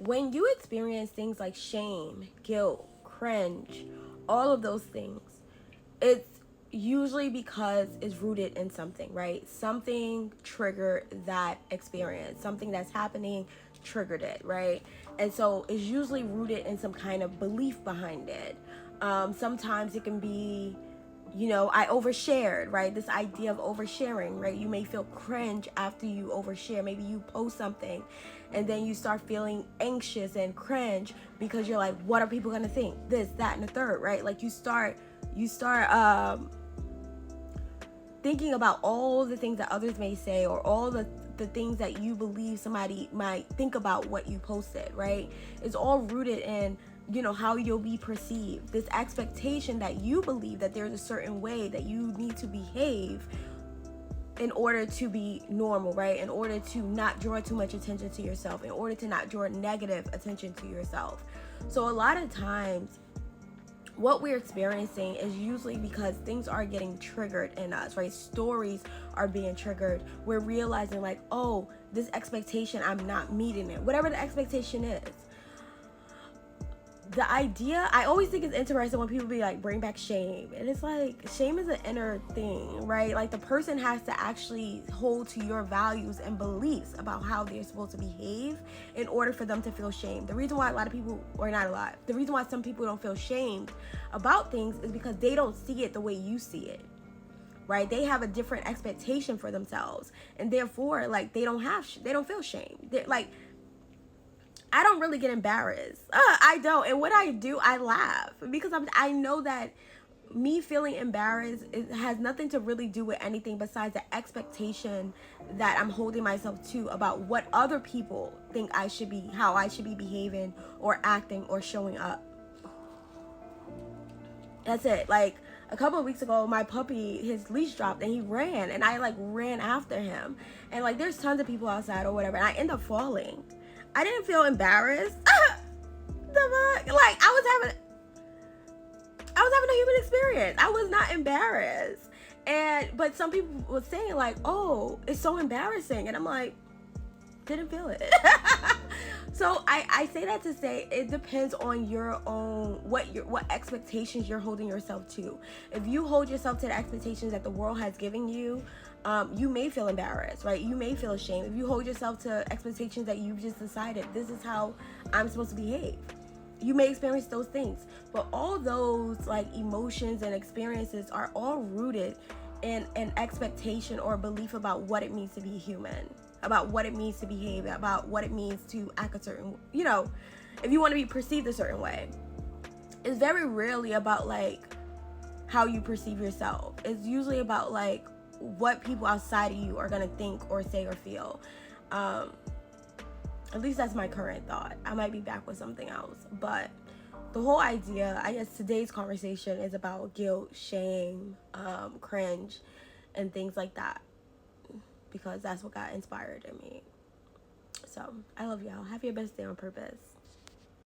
when you experience things like shame, guilt, cringe, all of those things, it's usually because it's rooted in something, right? Something triggered that experience. Something that's happening triggered it, right? And so it's usually rooted in some kind of belief behind it. Sometimes it can be, I overshared, right? This idea of oversharing, right? You may feel cringe after you overshare. Maybe you post something and then you start feeling anxious and cringe because you're like, what are people gonna think? This, that, and the third, right? Like you start thinking about all the things that others may say, or all the things that you believe somebody might think about what you posted, right? It's all rooted in, how you'll be perceived. This expectation that you believe that there's a certain way that you need to behave in order to be normal, right? In order to not draw too much attention to yourself, in order to not draw negative attention to yourself. So a lot of times, what we're experiencing is usually because things are getting triggered in us, right? Stories are being triggered. We're realizing like, oh, this expectation, I'm not meeting it. Whatever the expectation is. The idea, I always think it's interesting when people be like, bring back shame. And it's like, shame is an inner thing, right? Like the person has to actually hold to your values and beliefs about how they're supposed to behave in order for them to feel shame. The reason why a lot of people, or not a lot, the reason why some people don't feel shamed about things is because they don't see it the way you see it, right? They have a different expectation for themselves. And therefore, like, they don't feel shame. They're like, I don't really get embarrassed. I don't. And when I do, I laugh because I know that me feeling embarrassed, it has nothing to really do with anything besides the expectation that I'm holding myself to about what other people think I should be, how I should be behaving or acting or showing up. That's it. Like a couple of weeks ago, my puppy, his leash dropped and he ran, and I like ran after him. And like there's tons of people outside or whatever, and I end up falling. I didn't feel embarrassed. Like I was having a human experience. I was not embarrassed. But some people were saying like, oh, it's so embarrassing. And I'm like, didn't feel it. So I say that to say it depends on your own, what expectations you're holding yourself to. If you hold yourself to the expectations that the world has given you, you may feel embarrassed, right? You may feel ashamed. If you hold yourself to expectations that you've just decided, this is how I'm supposed to behave, you may experience those things. But all those like emotions and experiences are all rooted in an expectation or belief about what it means to be human, about what it means to behave, about what it means to act a certain, if you want to be perceived a certain way. It's very rarely about like how you perceive yourself. It's usually about like what people outside of you are going to think or say or feel. At least that's my current thought. I might be back with something else. But the whole idea, I guess today's conversation is about guilt, shame, cringe, and things like that. Because that's what got inspired in me. So, I love y'all. Have your best day on purpose.